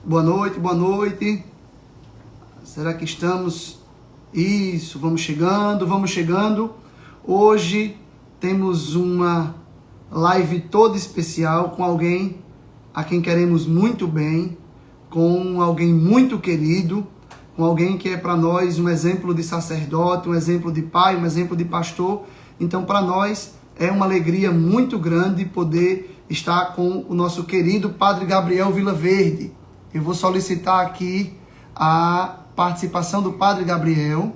Boa noite, boa noite. Será que estamos? Isso, vamos chegando, vamos chegando. Hoje temos uma live toda especial com alguém a quem queremos muito bem, com alguém muito querido, com alguém que é para nós um exemplo de sacerdote, um exemplo de pai, um exemplo de pastor. Então, para nós é uma alegria muito grande poder estar com o nosso querido Padre Gabriel Vilaverde. Eu vou solicitar aqui a participação do Padre Gabriel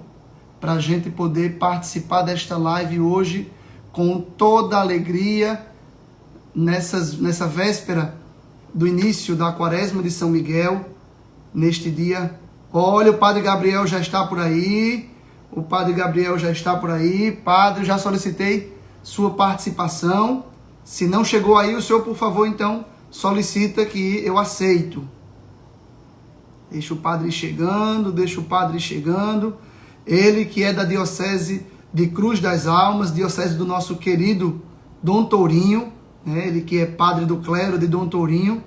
para a gente poder participar desta live hoje com toda a alegria nessa véspera do início da Quaresma de São Miguel, neste dia. Olha, o Padre Gabriel já está por aí. O Padre Gabriel já está por aí. Padre, já solicitei sua participação. Se não chegou aí, o senhor, por favor, então, solicita que eu aceito. Deixa o Padre chegando, deixa o Padre chegando. Ele que é da Diocese de Cruz das Almas, diocese do nosso querido Dom Tourinho, né? Ele que é padre do clero de Dom Tourinho.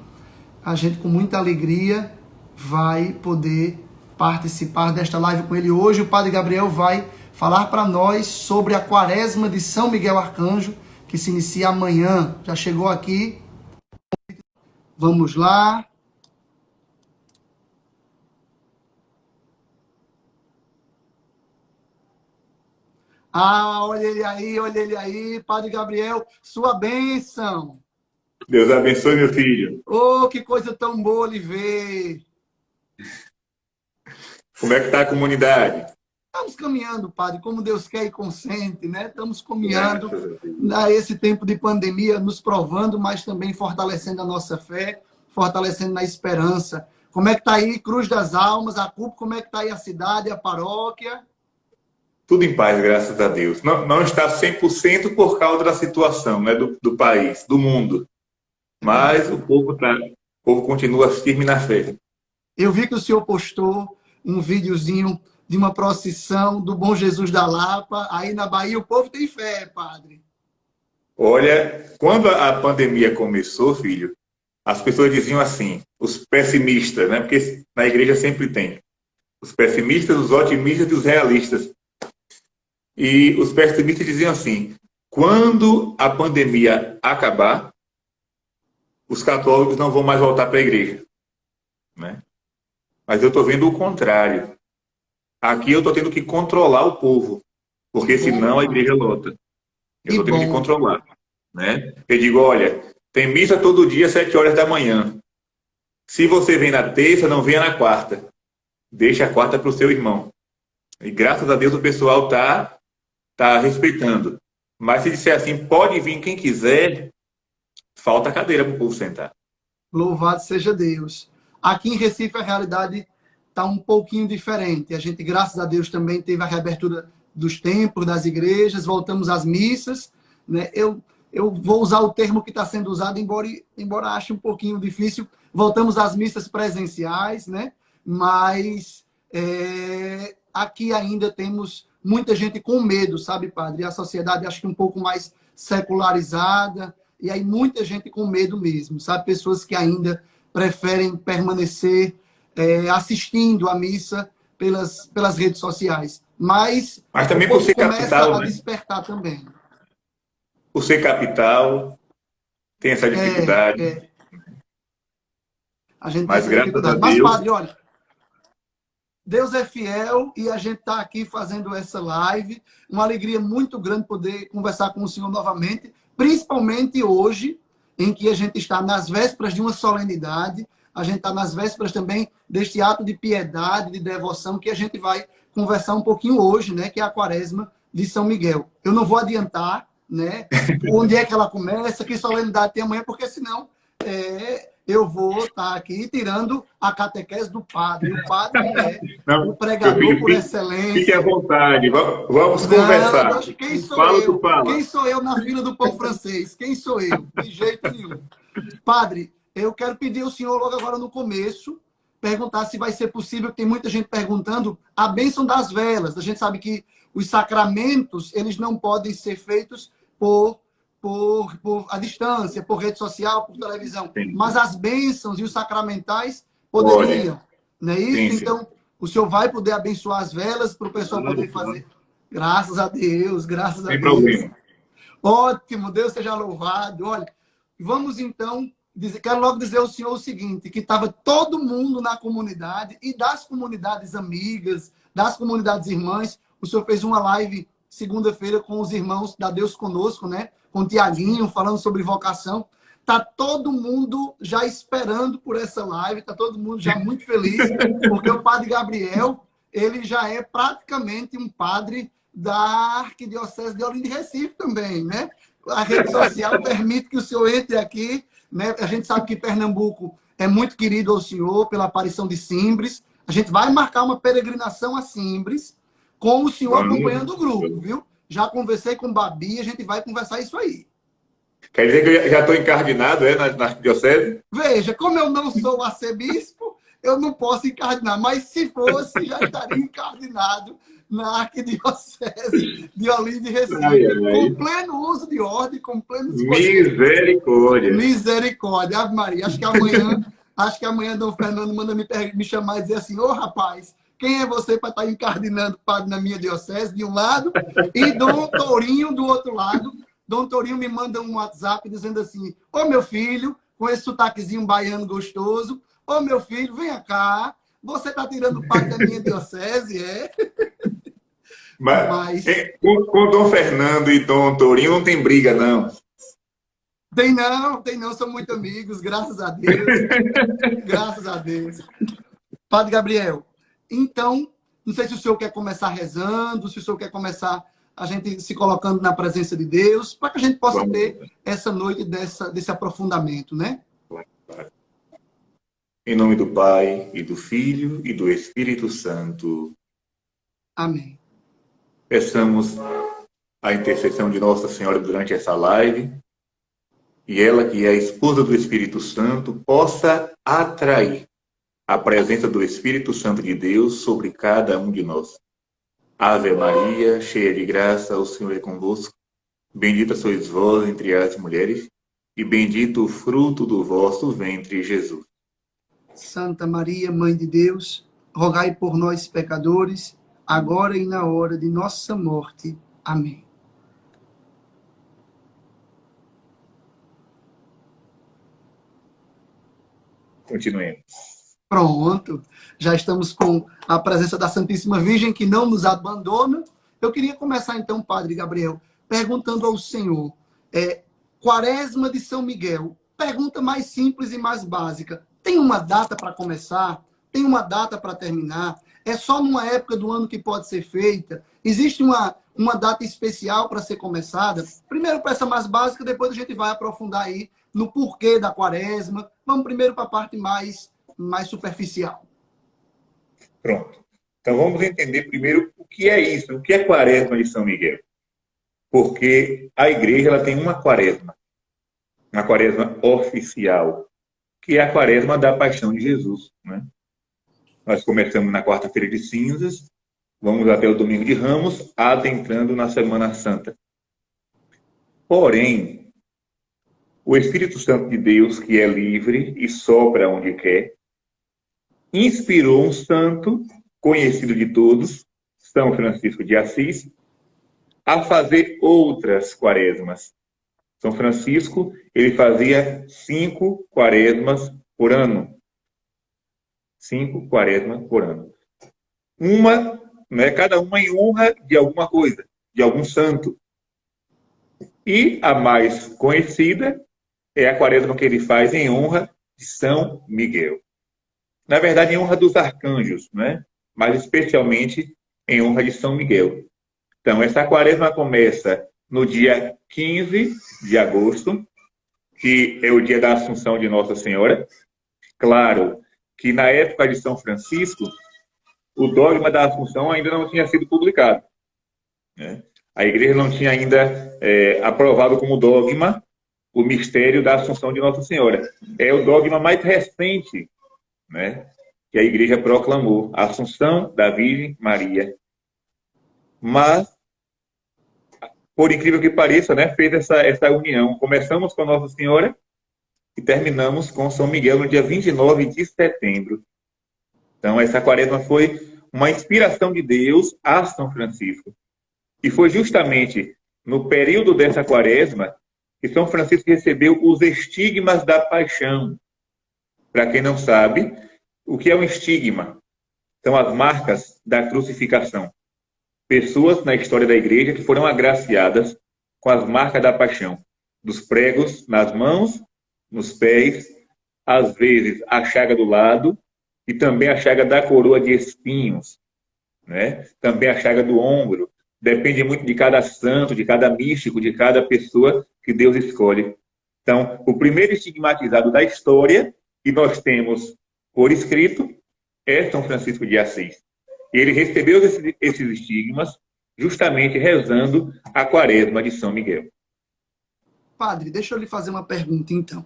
A gente com muita alegria vai poder participar desta live com ele hoje. O Padre Gabriel vai falar para nós sobre a Quaresma de São Miguel Arcanjo, que se inicia amanhã. Já chegou aqui? Vamos lá. Ah, olha ele aí, Padre Gabriel, sua bênção. Deus abençoe, meu filho. Oh, que coisa tão boa lhe ver. Como é que está a comunidade? Estamos caminhando, Padre, como Deus quer e consente, né? Estamos caminhando a esse tempo de pandemia, nos provando, mas também fortalecendo a nossa fé, fortalecendo na esperança. Como é que está aí Cruz das Almas, a CUP, como é que está aí a cidade, a paróquia? Tudo em paz, graças a Deus. Não está 100% por causa da situação, né, do país, do mundo. Mas o povo continua firme na fé. Eu vi que o senhor postou um videozinho de uma procissão do Bom Jesus da Lapa. Aí na Bahia o povo tem fé, padre. Olha, quando a pandemia começou, filho, as pessoas diziam assim, os pessimistas, né? Porque na igreja sempre tem. Os pessimistas, os otimistas e os realistas. E os pessimistas diziam assim, quando a pandemia acabar, os católicos não vão mais voltar para a igreja, né? Mas eu estou vendo o contrário. Aqui eu estou tendo que controlar o povo, porque senão a igreja lota. Eu estou tendo que controlar, né? Eu digo, olha, tem missa todo dia às 7 horas da manhã. Se você vem na terça, não venha na quarta. Deixa a quarta para o seu irmão. E graças a Deus o pessoal tá respeitando. Mas se disser assim, pode vir quem quiser, falta cadeira para o povo sentar. Louvado seja Deus. Aqui em Recife a realidade está um pouquinho diferente. A gente, graças a Deus, também teve a reabertura dos templos, das igrejas, voltamos às missas, né? Eu vou usar o termo que está sendo usado, embora ache um pouquinho difícil. Voltamos às missas presenciais, né? Mas aqui ainda temos muita gente com medo, sabe, padre? A sociedade acho que um pouco mais secularizada, e aí muita gente com medo mesmo, sabe? Pessoas que ainda preferem permanecer assistindo a missa pelas redes sociais. Mas também o por povo ser começa capital, a né? despertar também. Por ser capital, tem essa dificuldade. A gente tem Mas essa graças a dificuldade. Mas, Deus, padre, olha, Deus é fiel e a gente está aqui fazendo essa live. Uma alegria muito grande poder conversar com o senhor novamente, principalmente hoje, em que a gente está nas vésperas de uma solenidade, a gente está nas vésperas também deste ato de piedade, de devoção, que a gente vai conversar um pouquinho hoje, né, que é a Quaresma de São Miguel. Eu não vou adiantar, né, onde é que ela começa, que solenidade tem amanhã, porque senão eu vou estar aqui tirando a catequese do padre. O padre é o não, meu pregador filho, por excelência. fique à vontade, vamos conversar. Não, quem sou Fala, tu eu? fala. Quem sou eu na fila do pão francês? Quem sou eu? De jeito nenhum. Padre, eu quero pedir ao senhor logo agora no começo, perguntar se vai ser possível, que tem muita gente perguntando, a bênção das velas. A gente sabe que os sacramentos, eles não podem ser feitos por a distância, por rede social, por televisão. Sim. Mas as bênçãos e os sacramentais Pode. Poderia, não é isso? Sim, sim. Então, o senhor vai poder abençoar as velas para o pessoal poder fazer. Graças a Deus, graças a Sem Deus. problema. Ótimo, Deus seja louvado. Olha, vamos então dizer, quero logo dizer ao senhor o seguinte, que estava todo mundo na comunidade e das comunidades amigas, das comunidades irmãs. O senhor fez uma live segunda-feira com os irmãos da Deus Conosco, né? Com o Tiaguinho, falando sobre vocação. Tá todo mundo já esperando por essa live, tá todo mundo já muito feliz, porque o padre Gabriel, ele já é praticamente um padre da Arquidiocese de Olinda e Recife também, né? A rede social permite que o senhor entre aqui, né? A gente sabe que Pernambuco é muito querido ao senhor pela aparição de Simbres. A gente vai marcar uma peregrinação a Simbres com o senhor acompanhando o grupo, viu? Já conversei com o Babi, a gente vai conversar isso aí. Quer dizer que eu já estou encardinado, na arquidiocese? Veja, como eu não sou arcebispo, eu não posso encardinar, mas se fosse, já estaria encardinado na Arquidiocese de Olinda e Recife, com pleno uso de ordem, com pleno dispositivo. Misericórdia. Misericórdia, Ave Maria. Acho que amanhã Dom Fernando manda me chamar e dizer assim, ô rapaz, quem é você para estar encardinando padre na minha diocese, de um lado, e Dom Tourinho do outro lado. Dom Tourinho me manda um WhatsApp dizendo assim, ô meu filho, com esse sotaquezinho baiano gostoso, ô meu filho, venha cá, você está tirando parte da minha diocese, é? Mas com Dom Fernando e Dom Tourinho não tem briga, não. Tem não, são muito amigos, graças a Deus. Graças a Deus. Padre Gabriel, então, não sei se o senhor quer começar rezando, se o senhor quer começar a gente se colocando na presença de Deus, para que a gente possa ter essa noite desse aprofundamento, né? Em nome do Pai, e do Filho, e do Espírito Santo. Amém. Peçamos a intercessão de Nossa Senhora durante essa live, e ela, que é a esposa do Espírito Santo, possa atrair a presença do Espírito Santo de Deus sobre cada um de nós. Ave Maria, cheia de graça, o Senhor é convosco. Bendita sois vós entre as mulheres, e bendito o fruto do vosso ventre, Jesus. Santa Maria, Mãe de Deus, rogai por nós, pecadores, agora e na hora de nossa morte. Amém. Continuemos. Pronto. Já estamos com a presença da Santíssima Virgem, que não nos abandona. Eu queria começar, então, Padre Gabriel, perguntando ao Senhor, Quaresma de São Miguel, pergunta mais simples e mais básica. Tem uma data para começar? Tem uma data para terminar? É só numa época do ano que pode ser feita? Existe uma data especial para ser começada? Primeiro para essa mais básica, depois a gente vai aprofundar aí no porquê da Quaresma. Vamos primeiro para a parte mais superficial. Pronto. Então vamos entender primeiro o que é isso, o que é Quaresma de São Miguel. Porque a igreja ela tem uma quaresma oficial, que é a Quaresma da Paixão de Jesus, né? Nós começamos na quarta-feira de cinzas, vamos até o domingo de Ramos, adentrando na Semana Santa. Porém, o Espírito Santo de Deus, que é livre e sopra onde quer, inspirou um santo, conhecido de todos, São Francisco de Assis, a fazer outras quaresmas. São Francisco, ele fazia 5 quaresmas por ano. 5 quaresmas por ano. Uma, né, cada uma em honra de alguma coisa, de algum santo. E a mais conhecida é a quaresma que ele faz em honra de São Miguel. Na verdade, em honra dos arcanjos, né? Mas especialmente em honra de São Miguel. Então, essa quaresma começa no dia 15 de agosto, que é o dia da Assunção de Nossa Senhora. Claro que na época de São Francisco, o dogma da Assunção ainda não tinha sido publicado, né? A igreja não tinha ainda aprovado como dogma o mistério da Assunção de Nossa Senhora. É o dogma mais recente, né, que a igreja proclamou, a Assunção da Virgem Maria. Mas, por incrível que pareça, né, fez essa união. Começamos com Nossa Senhora e terminamos com São Miguel no dia 29 de setembro. Então, essa quaresma foi uma inspiração de Deus a São Francisco. E foi justamente no período dessa quaresma que São Francisco recebeu os estigmas da paixão. Para quem não sabe, o que é um estigma? São as marcas da crucificação. Pessoas na história da igreja que foram agraciadas com as marcas da paixão. Dos pregos nas mãos, nos pés, às vezes a chaga do lado e também a chaga da coroa de espinhos, né? Também a chaga do ombro. Depende muito de cada santo, de cada místico, de cada pessoa que Deus escolhe. Então, o primeiro estigmatizado da história que nós temos por escrito é São Francisco de Assis. E ele recebeu esses estigmas justamente rezando a quaresma de São Miguel. Padre, deixa eu lhe fazer uma pergunta, então.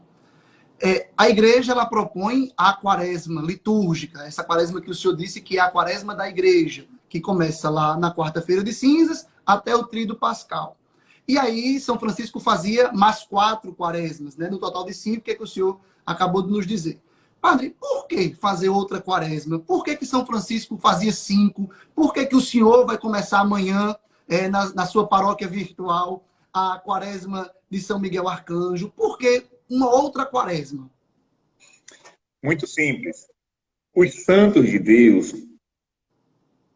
A igreja, ela propõe a quaresma litúrgica, essa quaresma que o senhor disse que é a quaresma da igreja, que começa lá na quarta-feira de cinzas até o tríduo pascal. E aí, São Francisco fazia mais 4 quaresmas, né? No total de 5, que é que o senhor acabou de nos dizer. Padre, por que fazer outra quaresma? Por que São Francisco fazia 5? Por que o senhor vai começar amanhã, na sua paróquia virtual, a quaresma de São Miguel Arcanjo? Por que uma outra quaresma? Muito simples. Os santos de Deus,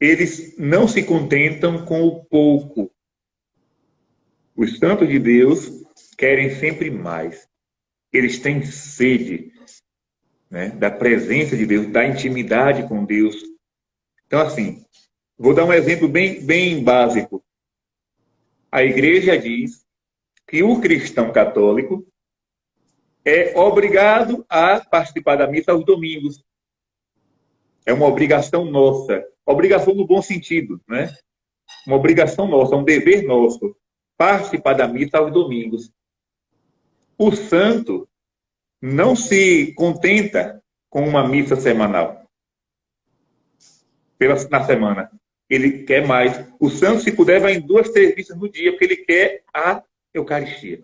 eles não se contentam com o pouco. Os santos de Deus querem sempre mais. Eles têm sede, né, da presença de Deus, da intimidade com Deus. Então, assim, vou dar um exemplo bem básico. A igreja diz que o cristão católico é obrigado a participar da missa aos domingos. É uma obrigação nossa. Obrigação no bom sentido, né? Uma obrigação nossa, um dever nosso. Participar da missa aos domingos. O santo não se contenta com uma missa semanal. Na semana. Ele quer mais. O santo, se puder, vai em 2, 3 missas no dia, porque ele quer a Eucaristia.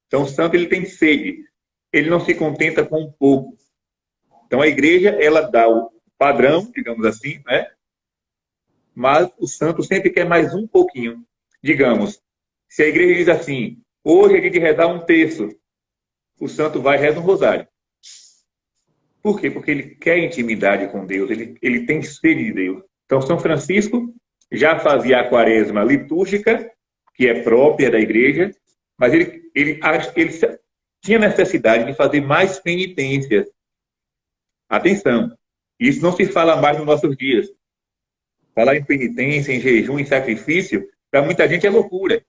Então, o santo, ele tem sede. Ele não se contenta com um pouco. Então, a igreja, ela dá o padrão, digamos assim, né? Mas o santo sempre quer mais um pouquinho. Digamos, se a igreja diz assim, hoje é dia de rezar um terço, o santo vai e reza um rosário. Por quê? Porque ele quer intimidade com Deus, ele tem sede de Deus. Então, São Francisco já fazia a quaresma litúrgica, que é própria da igreja, mas ele tinha necessidade de fazer mais penitências. Atenção, isso não se fala mais nos nossos dias. Falar em penitência, em jejum, em sacrifício, para muita gente é loucura.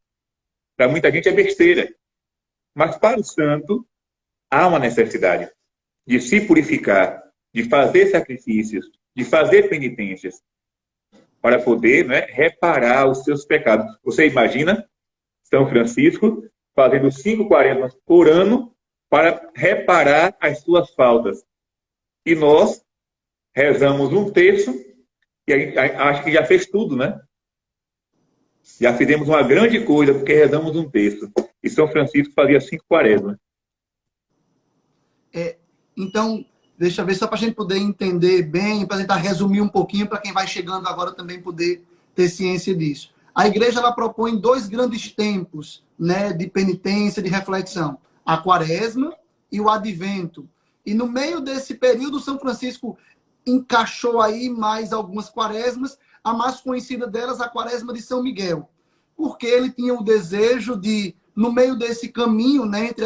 Para muita gente é besteira. Mas para o santo, há uma necessidade de se purificar, de fazer sacrifícios, de fazer penitências, para poder, né, reparar os seus pecados. Você imagina São Francisco fazendo 5 quaresmas por ano para reparar as suas faltas. E nós rezamos um terço e acho que já fez tudo, né? Já fizemos uma grande coisa porque rezamos um terço. E São Francisco fazia 5 quaresmas. Então, deixa eu ver, só para a gente poder entender bem, para tentar resumir um pouquinho, para quem vai chegando agora também poder ter ciência disso. A igreja, ela propõe 2 grandes tempos, né, de penitência, de reflexão. A quaresma e o advento. E no meio desse período, São Francisco encaixou aí mais algumas quaresmas, a mais conhecida delas, a quaresma de São Miguel. Porque ele tinha o desejo de, no meio desse caminho, né, entre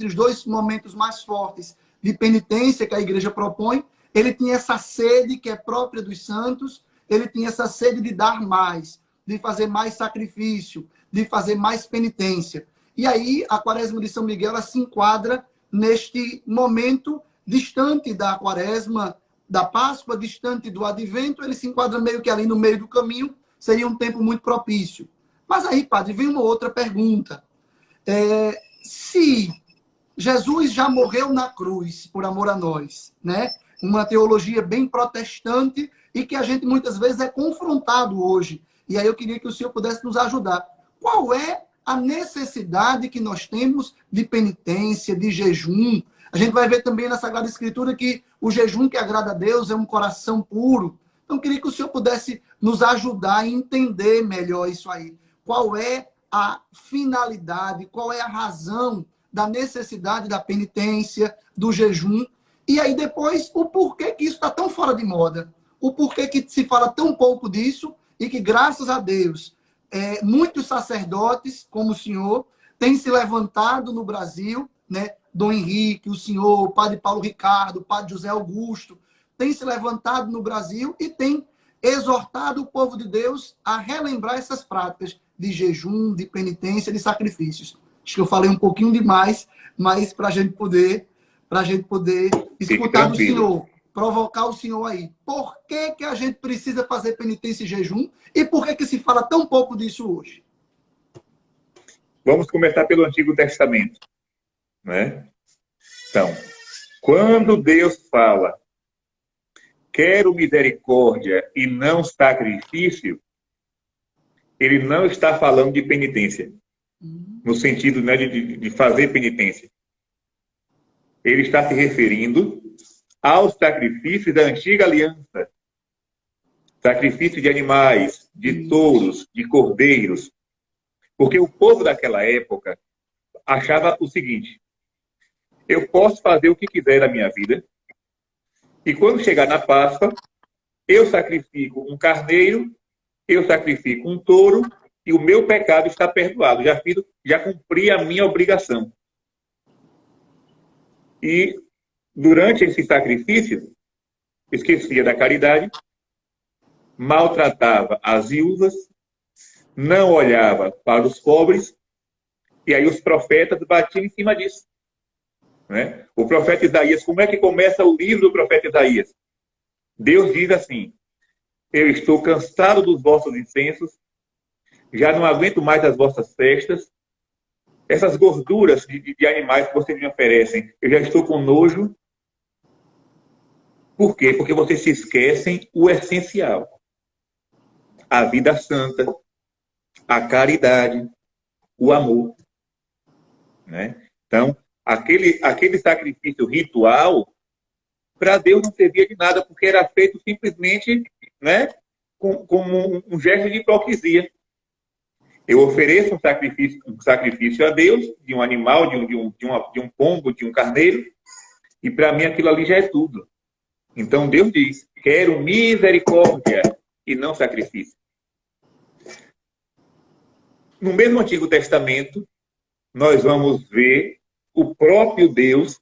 os dois momentos mais fortes de penitência que a igreja propõe, ele tinha essa sede que é própria dos santos, ele tinha essa sede de dar mais, de fazer mais sacrifício, de fazer mais penitência. E aí a quaresma de São Miguel ela se enquadra neste momento distante da quaresma, da Páscoa, distante do advento, ele se enquadra meio que ali no meio do caminho, seria um tempo muito propício. Mas aí, padre, vem uma outra pergunta. Se Jesus já morreu na cruz por amor a nós, né? Uma teologia bem protestante e que a gente muitas vezes é confrontado hoje. E aí eu queria que o senhor pudesse nos ajudar. Qual é a necessidade que nós temos de penitência, de jejum? A gente vai ver também na Sagrada Escritura que O jejum que agrada a Deus é um coração puro. Então, eu queria que o senhor pudesse nos ajudar a entender melhor isso aí. Qual é a finalidade, qual é a razão da necessidade da penitência, do jejum, e aí depois o porquê que isso está tão fora de moda, o porquê que se fala tão pouco disso e que, graças a Deus, muitos sacerdotes, como o senhor, têm se levantado no Brasil, né? Dom Henrique, o senhor, o padre Paulo Ricardo, o padre José Augusto, têm se levantado no Brasil e têm exortado o povo de Deus a relembrar essas práticas de jejum, de penitência, de sacrifícios. Acho que eu falei um pouquinho demais, mas para a gente poder escutar do senhor, provocar o senhor aí. Por que que a gente precisa fazer penitência e jejum? E por que que se fala tão pouco disso hoje? Vamos começar pelo Antigo Testamento, né? Então, quando Deus fala, quero misericórdia e não sacrifício, ele não está falando de penitência, no sentido, né, de fazer penitência. Ele está se referindo aos sacrifícios da antiga aliança. Sacrifício de animais, de touros, de cordeiros. Porque o povo daquela época achava o seguinte: eu posso fazer o que quiser da minha vida, e quando chegar na Páscoa, eu sacrifico um carneiro, eu sacrifico um touro, e o meu pecado está perdoado. Já cumpri a minha obrigação. E durante esse sacrifício, esquecia da caridade, maltratava as viúvas, não olhava para os pobres, e aí os profetas batiam em cima disso. Né? O profeta Isaías, como é que começa o livro do profeta Isaías? Deus diz assim: eu estou cansado dos vossos incensos, já não aguento mais as vossas festas, essas gorduras de animais que vocês me oferecem, eu já estou com nojo. Por quê? Porque vocês se esquecem o essencial. A vida santa, a caridade, o amor. Né? Então, aquele sacrifício ritual, para Deus não servia de nada, porque era feito simplesmente, né, como um gesto de hipocrisia. Eu ofereço um sacrifício a Deus, de um animal, de um pombo, de um carneiro, e para mim aquilo ali já é tudo. Então Deus diz: quero misericórdia e não sacrifício. No mesmo Antigo Testamento, nós vamos ver o próprio Deus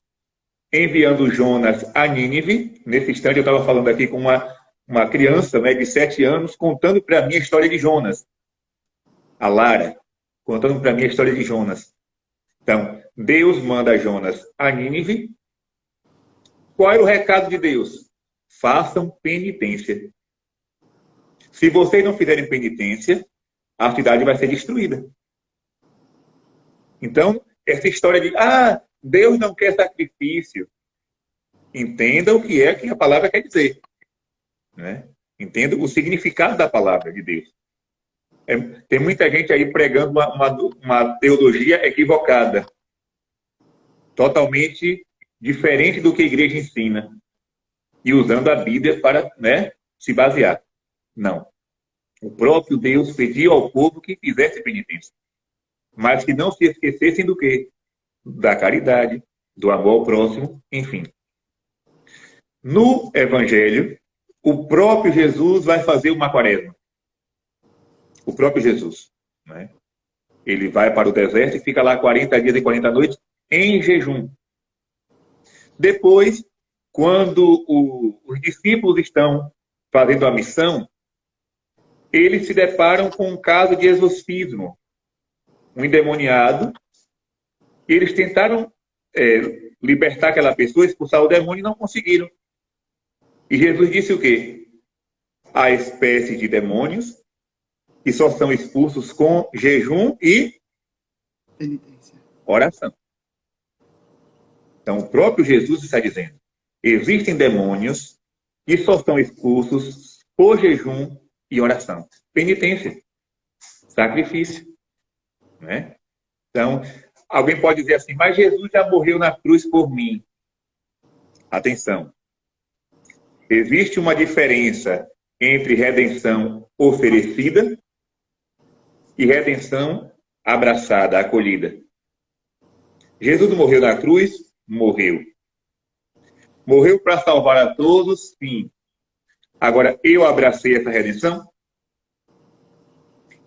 enviando Jonas a Nínive. Nesse instante eu estava falando aqui com uma criança, né, de 7 anos, contando para mim a história de Jonas. A Lara, contando para mim a história de Jonas. Então, Deus manda Jonas a Nínive. Qual era o recado de Deus? Façam penitência. Se vocês não fizerem penitência, a cidade vai ser destruída. Então, essa história de, Deus não quer sacrifício. Entenda o que é que a palavra quer dizer. Né? Entenda o significado da palavra de Deus. Tem muita gente aí pregando uma teologia equivocada. Totalmente diferente do que a igreja ensina. E usando a Bíblia para, né, se basear. Não. O próprio Deus pediu ao povo que fizesse penitência. Mas que não se esquecessem do quê? Da caridade, do amor ao próximo, enfim. No Evangelho, o próprio Jesus vai fazer uma quaresma. O próprio Jesus. Né? Ele vai para o deserto e fica lá 40 dias e 40 noites em jejum. Depois, quando os discípulos estão fazendo a missão, eles se deparam com um caso de exorcismo. Um endemoniado. Eles tentaram libertar aquela pessoa, expulsar o demônio e não conseguiram. E Jesus disse o quê? Há espécies de demônios que só são expulsos com jejum e Penitência. Oração. Então, o próprio Jesus está dizendo: existem demônios que só são expulsos por jejum e oração. Penitência. Sacrifício. Né? Então, alguém pode dizer assim: mas Jesus já morreu na cruz por mim. Atenção. Existe uma diferença entre redenção oferecida e redenção abraçada, acolhida. Jesus morreu na cruz? Morreu. Morreu para salvar a todos? Sim. Agora, eu abracei essa redenção?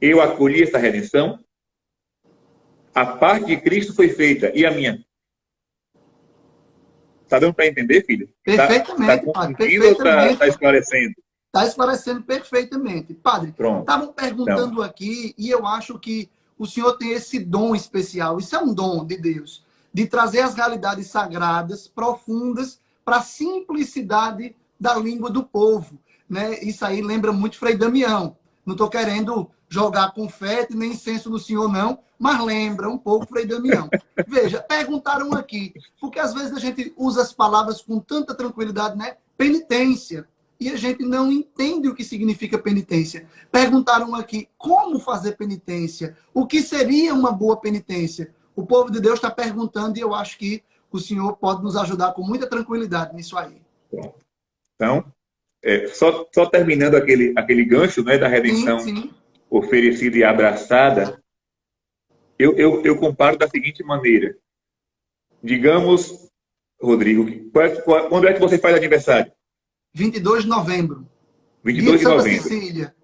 Eu acolhi essa redenção? A parte de Cristo foi feita. E a minha? Está dando para entender, filho? Perfeitamente, tá padre. confundindo ou Perfeitamente. está esclarecendo? Está esclarecendo perfeitamente. Padre, Pronto. estavam perguntando Então, aqui, e eu acho que o senhor tem esse dom especial. Isso é um dom de Deus, de trazer as realidades sagradas, profundas, para a simplicidade da língua do povo. Né? Isso aí lembra muito Frei Damião. Não estou querendo jogar confete nem incenso no senhor, não, mas lembra um pouco Frei Damião. Veja, perguntaram aqui, porque às vezes a gente usa as palavras com tanta tranquilidade, né? Penitência. E a gente não entende o que significa penitência. Perguntaram aqui como fazer penitência, o que seria uma boa penitência. O povo de Deus está perguntando e eu acho que o senhor pode nos ajudar com muita tranquilidade nisso aí. então só terminando aquele gancho, né, da redenção Sim. oferecida e abraçada, eu comparo da seguinte maneira. Digamos, Rodrigo, quando é que você faz aniversário? 22 de novembro. 22 de Dia de Santa novembro. Cecília.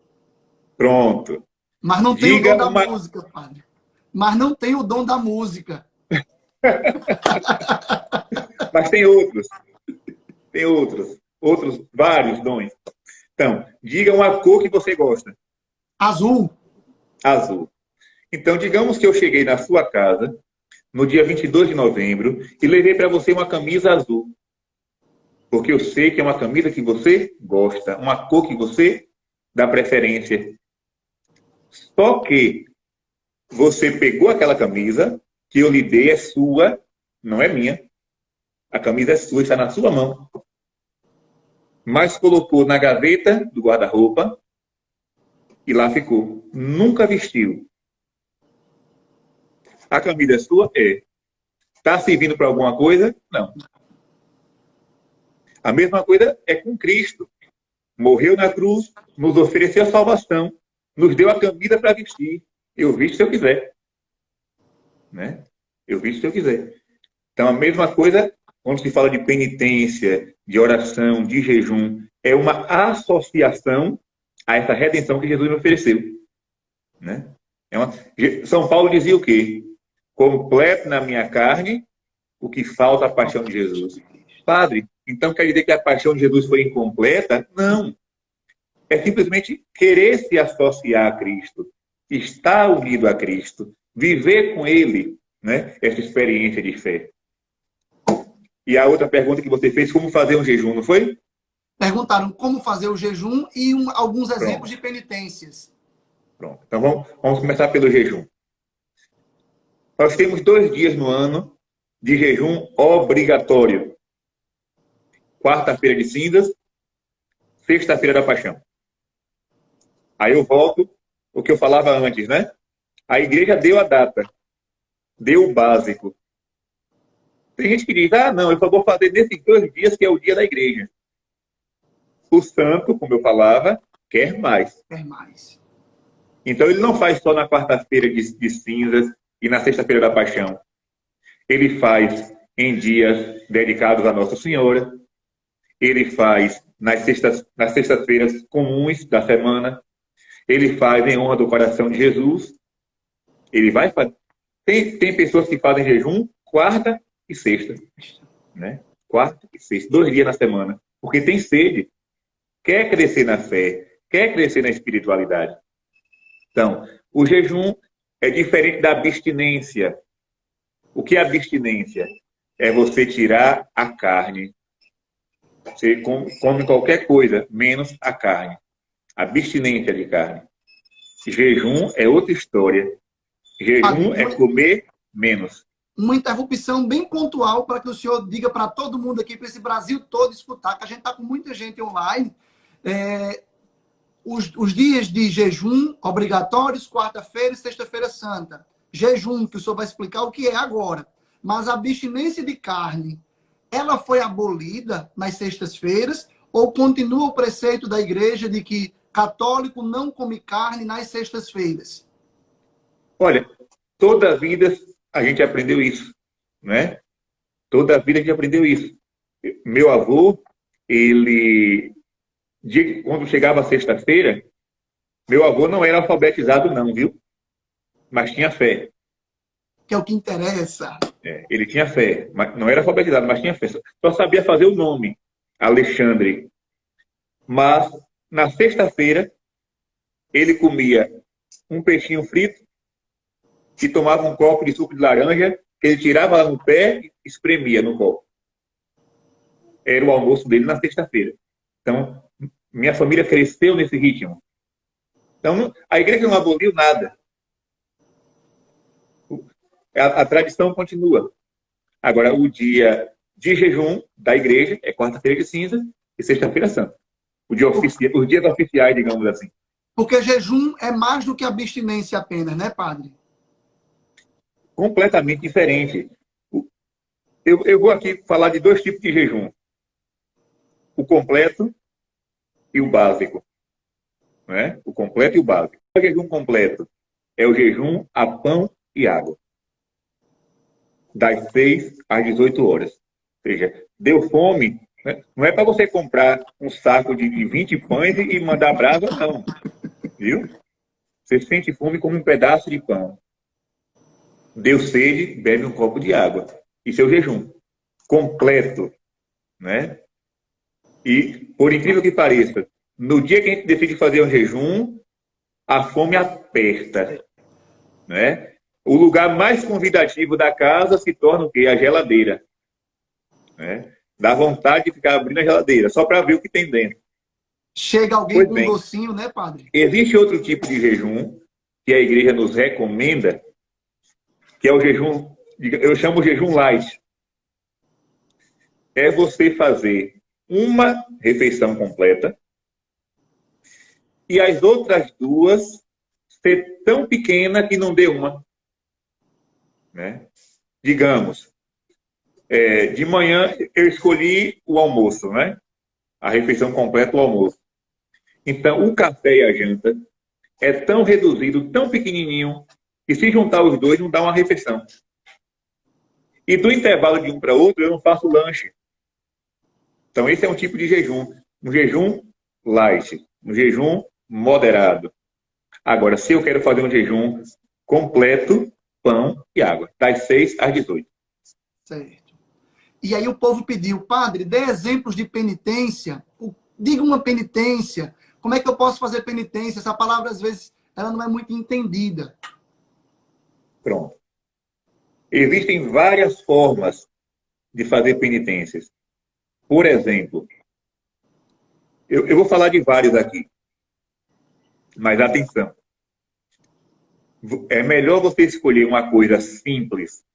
Pronto. Mas não tem o dom Diga da uma... música, padre. Mas não tem o dom da música. Mas tem outros. Tem outros. Outros, vários dons. Então, diga uma cor que você gosta. Azul. Azul. Então, digamos que eu cheguei na sua casa no dia 22 de novembro e levei para você uma camisa azul. Porque eu sei que é uma camisa que você gosta, uma cor que você dá preferência. Só que você pegou aquela camisa que eu lhe dei, é sua, não é minha. A camisa é sua, está na sua mão. Mas colocou na gaveta do guarda-roupa e lá ficou. Nunca vestiu. A camisa é sua? É. Está servindo para alguma coisa? Não. A mesma coisa é com Cristo. Morreu na cruz, nos ofereceu a salvação, nos deu a camisa para vestir. Eu visto se eu quiser. Né? Eu visto se eu quiser. Então, a mesma coisa quando se fala de penitência, de oração, de jejum, é uma associação a essa redenção que Jesus me ofereceu. Né? São Paulo dizia o quê? Completo na minha carne o que falta a paixão de Jesus. Padre, então quer dizer que a paixão de Jesus foi incompleta? Não. É simplesmente querer se associar a Cristo, estar unido a Cristo, viver com Ele, né, essa experiência de fé. E a outra pergunta que você fez, como fazer um jejum, não foi? Perguntaram como fazer o jejum e alguns exemplos de penitências. Pronto. Então vamos começar pelo jejum. Nós temos 2 dias no ano de jejum obrigatório. Quarta-feira de cinzas, sexta-feira da paixão. Aí eu volto o que eu falava antes, né? A igreja deu a data, deu o básico. Tem gente que diz, não, eu só vou fazer nesses 2 dias que é o dia da igreja. O santo, como eu falava, quer mais. Quer mais. Então ele não faz só na quarta-feira de cinzas e na sexta-feira da paixão. Ele faz em dias dedicados à Nossa Senhora. Ele faz nas sextas-feiras comuns da semana. Ele faz em honra do coração de Jesus. Ele vai fazer. Tem pessoas que fazem jejum quarta e sexta. Né? Quarta e sexta. 2 dias na semana. Porque tem sede. Quer crescer na fé. Quer crescer na espiritualidade. Então, o jejum é diferente da abstinência. O que é abstinência? É você tirar a carne. Você come qualquer coisa, menos a carne. Abstinência de carne. Jejum é outra história. Jejum é comer menos. Uma interrupção bem pontual para que o senhor diga para todo mundo aqui, para esse Brasil todo escutar, que a gente está com muita gente online. Os dias de jejum obrigatórios, quarta-feira e sexta-feira santa. Jejum, que o senhor vai explicar o que é agora. Mas a abstinência de carne, ela foi abolida nas sextas-feiras Ou continua o preceito da igreja de que católico não come carne nas sextas-feiras? Olha, toda a vida a gente aprendeu isso, né? Toda a vida a gente aprendeu isso. Meu avô, ele, quando chegava a sexta-feira, meu avô não era alfabetizado não, viu? Mas tinha fé. Que é o que interessa. Ele tinha fé, mas não era alfabetizado, mas tinha fé. Só sabia fazer o nome, Alexandre. Mas na sexta-feira ele comia um peixinho frito e tomava um copo de suco de laranja que ele tirava lá no pé e espremia no copo. Era o almoço dele na sexta-feira. Então, minha família cresceu nesse ritmo. Então, a igreja não aboliu nada. A tradição continua. Agora, o dia de jejum da igreja é quarta-feira de cinza e sexta-feira santa. Os dias oficiais, digamos assim. Porque jejum é mais do que abstinência apenas, né, padre? Completamente diferente. Eu vou aqui falar de dois tipos de jejum. O completo e o básico. Né? O completo e o básico. O jejum completo é o jejum a pão e água. Das 6 às 18 horas. Ou seja, deu fome, né? Não é para você comprar um saco de 20 pães e mandar brasa, não. Viu? Você sente fome como um pedaço de pão. Deu sede, bebe um copo de água. Isso é o jejum completo. Né? E, por incrível que pareça, no dia que a gente decide fazer um jejum, a fome aperta. Né? O lugar mais convidativo da casa se torna o quê? A geladeira. Né? Dá vontade de ficar abrindo a geladeira, só para ver o que tem dentro. Chega alguém Pois com um bem, docinho, né, padre? existe outro tipo de jejum que a igreja nos recomenda, que é o jejum, eu chamo jejum light. É você fazer uma refeição completa e as outras duas ser tão pequena que não dê uma. Né? Digamos, de manhã eu escolhi o almoço, né? A refeição completa, o almoço. Então, o café e a janta é tão reduzido, tão pequenininho, que se juntar os dois não dá uma refeição. E do intervalo de um para outro, eu não faço lanche. Então, esse é um tipo de jejum. Um jejum light, um jejum moderado. Agora, se eu quero fazer um jejum completo, pão e água, das 6 às 18. Certo. E aí o povo pediu, padre, dê exemplos de penitência. Diga uma penitência. Como é que eu posso fazer penitência? Essa palavra, às vezes, ela não é muito entendida. Pronto. Existem várias formas de fazer penitências. Por exemplo, eu vou falar de vários aqui, mas atenção. É melhor você escolher uma coisa simples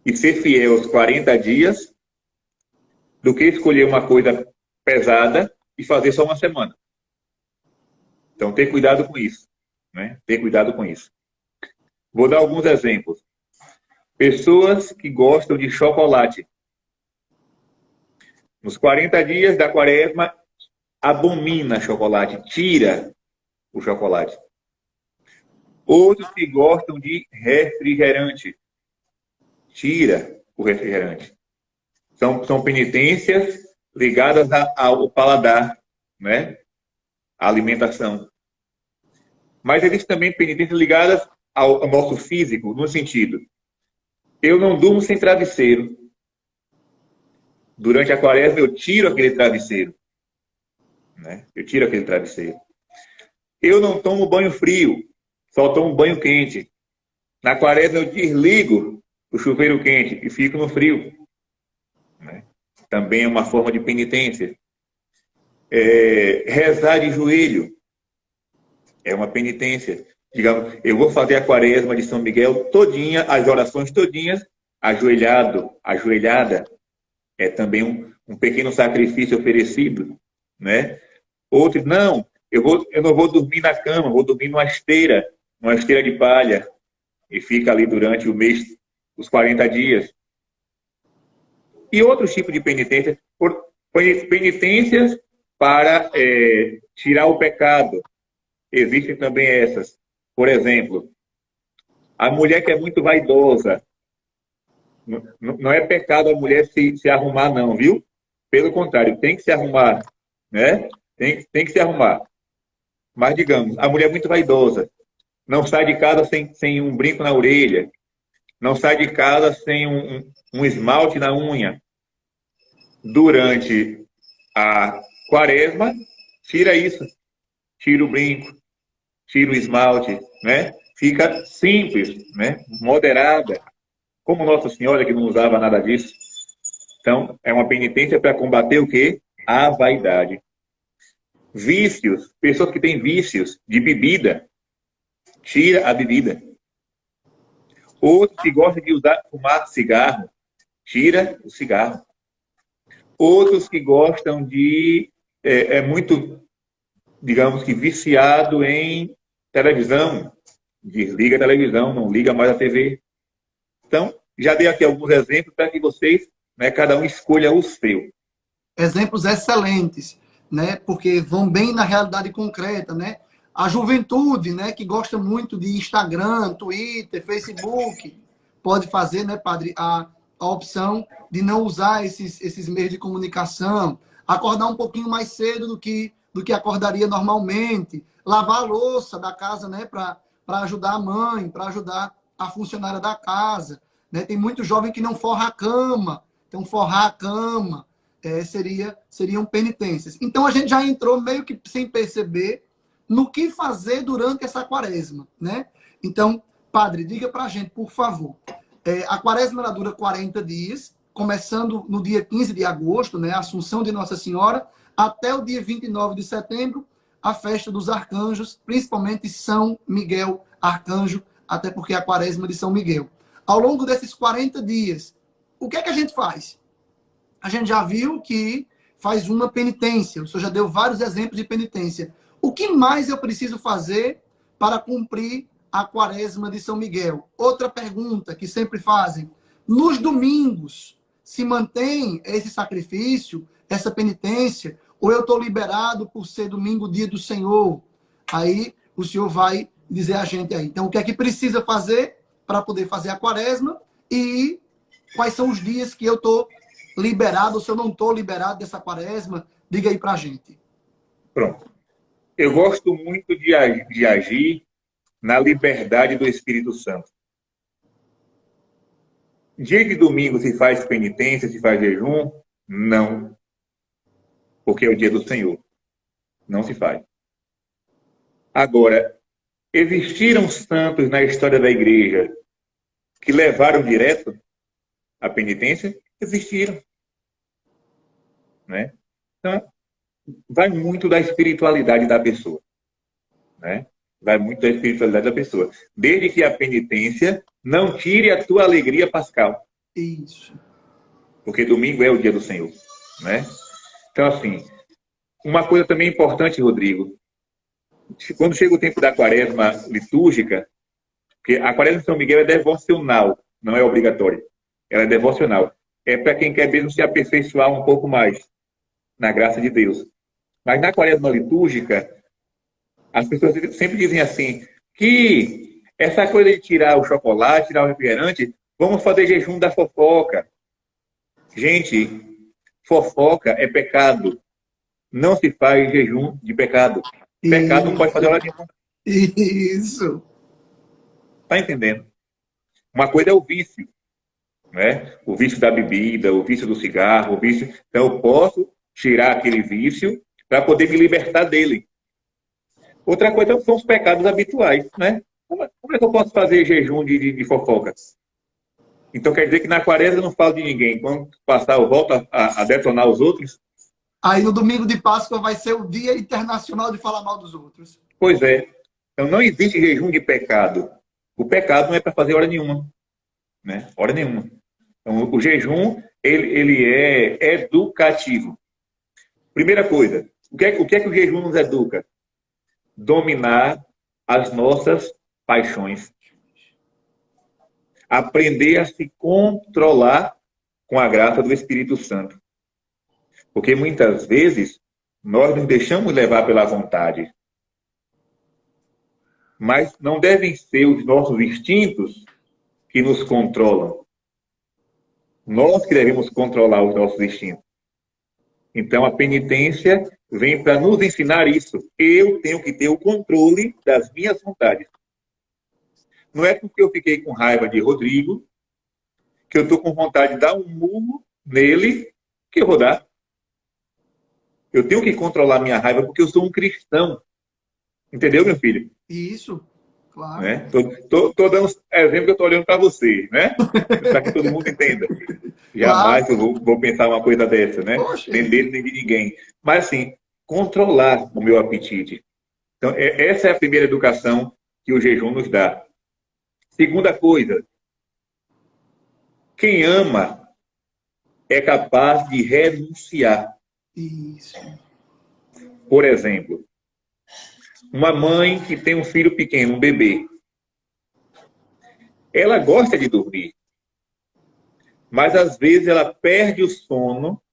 e ser fiel aos 40 dias do que escolher uma coisa pesada e fazer só uma semana. Então, ter cuidado com isso. Né? Ter cuidado com isso. Vou dar alguns exemplos. Pessoas que gostam de chocolate. Nos 40 dias da quaresma, abomina chocolate, tira o chocolate. Outros que gostam de refrigerante, tira o refrigerante. São penitências ligadas ao paladar, né? À alimentação. Mas existem também penitências ligadas ao nosso físico, no sentido, eu não durmo sem travesseiro. Durante a quaresma eu tiro aquele travesseiro. Né? Eu tiro aquele travesseiro. Eu não tomo banho frio, só tomo banho quente. Na quaresma eu desligo o chuveiro quente e fico no frio. Né? Também é uma forma de penitência. Rezar de joelho é uma penitência. Digamos, eu vou fazer a quaresma de São Miguel todinha, as orações todinhas, ajoelhado, ajoelhada. É também um pequeno sacrifício oferecido. Né? Outros, não, eu não vou dormir na cama, vou dormir numa esteira de palha. E fica ali durante o mês, os 40 dias. E outros tipos de penitência. Penitências para tirar o pecado. Existem também essas. Por exemplo, a mulher que é muito vaidosa. Não é pecado a mulher se arrumar, não, viu? Pelo contrário, tem que se arrumar, né? Tem que se arrumar. Mas, digamos, a mulher é muito vaidosa. Não sai de casa sem um brinco na orelha. Não sai de casa sem um esmalte na unha. Durante a quaresma, tira isso. Tira o brinco, tira o esmalte, né? Fica simples, né? Moderada. Como Nossa Senhora, que não usava nada disso. Então, é uma penitência para combater o quê? A vaidade. Vícios. Pessoas que têm vícios de bebida. Tira a bebida. Outros que gostam de fumar cigarro. Tira o cigarro. Outros que gostam de... muito, digamos que, viciado em televisão. Desliga a televisão, não liga mais a TV. Então, já dei aqui alguns exemplos para que vocês, né, cada um escolha o seu. Exemplos excelentes, né? Porque vão bem na realidade concreta, né? A juventude, né, que gosta muito de Instagram, Twitter, Facebook, pode fazer, né, padre, a opção de não usar esses meios de comunicação, acordar um pouquinho mais cedo do que acordaria normalmente, lavar a louça da casa, né, para ajudar a mãe, para ajudar a funcionária da casa, né? Tem muito jovem que não forra a cama, então forrar a cama seriam penitências. Então a gente já entrou meio que sem perceber no que fazer durante essa quaresma, né? Então, padre, diga para a gente, por favor. A quaresma ela dura 40 dias, começando no dia 15 de agosto, né? A Assunção de Nossa Senhora, até o dia 29 de setembro, a festa dos arcanjos, principalmente São Miguel Arcanjo, até porque é a quaresma de São Miguel. Ao longo desses 40 dias, o que é que a gente faz? A gente já viu que faz uma penitência. O senhor já deu vários exemplos de penitência. O que mais eu preciso fazer para cumprir a quaresma de São Miguel? Outra pergunta que sempre fazem. Nos domingos, se mantém esse sacrifício, essa penitência, ou eu estou liberado por ser domingo, dia do Senhor? Aí o senhor vai dizer a gente aí. Então, o que é que precisa fazer para poder fazer a quaresma? E quais são os dias que eu estou liberado, ou se eu não estou liberado dessa quaresma? Diga aí para a gente. Pronto. Eu gosto muito de agir na liberdade do Espírito Santo. Dia de domingo se faz penitência, se faz jejum? Não. Porque é o dia do Senhor. Não se faz. Agora, existiram santos na história da igreja que levaram direto a penitência? Existiram. Né? Então, vai muito da espiritualidade da pessoa. Né? Vai muito da espiritualidade da pessoa. Desde que a penitência não tire a tua alegria pascal. Isso. Porque domingo é o dia do Senhor. Né? Então, assim, uma coisa também importante, Rodrigo, quando chega o tempo da quaresma litúrgica, porque a quaresma de São Miguel é devocional, não é obrigatória. Ela é devocional. É para quem quer mesmo se aperfeiçoar um pouco mais na graça de Deus. Mas na quaresma litúrgica, as pessoas sempre dizem assim, que essa coisa de tirar o chocolate, tirar o refrigerante, vamos fazer jejum da fofoca. Gente, fofoca é pecado. Não se faz jejum de pecado. Pecado não pode fazer hora nenhuma. Isso. Tá entendendo? Uma coisa é o vício. Né? O vício da bebida, o vício do cigarro, o vício... Então eu posso tirar aquele vício para poder me libertar dele. Outra coisa são os pecados habituais, né? Como é que eu posso fazer jejum de fofocas? Então quer dizer que na quaresma eu não falo de ninguém. Quando passar eu volto a detonar os outros? Aí no domingo de Páscoa vai ser o Dia Internacional de Falar Mal dos Outros. Pois é. Então não existe jejum de pecado. O pecado não é para fazer hora nenhuma. Né? Hora nenhuma. Então o jejum, ele é educativo. Primeira coisa, o que é que o jejum nos educa? Dominar as nossas paixões. Aprender a se controlar com a graça do Espírito Santo. Porque muitas vezes nós nos deixamos levar pela vontade. Mas não devem ser os nossos instintos que nos controlam. Nós que devemos controlar os nossos instintos. Então, a penitência vem para nos ensinar isso. Eu tenho que ter o controle das minhas vontades. Não é porque eu fiquei com raiva de Rodrigo que eu estou com vontade de dar um murro nele que eu vou dar. Eu tenho que controlar minha raiva porque eu sou um cristão. Entendeu, meu filho? Isso, claro. Né? Tô dando exemplo que eu estou olhando para você, né? Para que todo mundo entenda. Jamais Claro. eu vou pensar uma coisa dessa, né? Poxa. Nem dele, nem de ninguém. Mas, assim, controlar o meu apetite. Então, essa é a primeira educação que o jejum nos dá. Segunda coisa, quem ama é capaz de renunciar. Isso. Por exemplo, uma mãe que tem um filho pequeno, um bebê, ela gosta de dormir, mas às vezes ela perde o sono,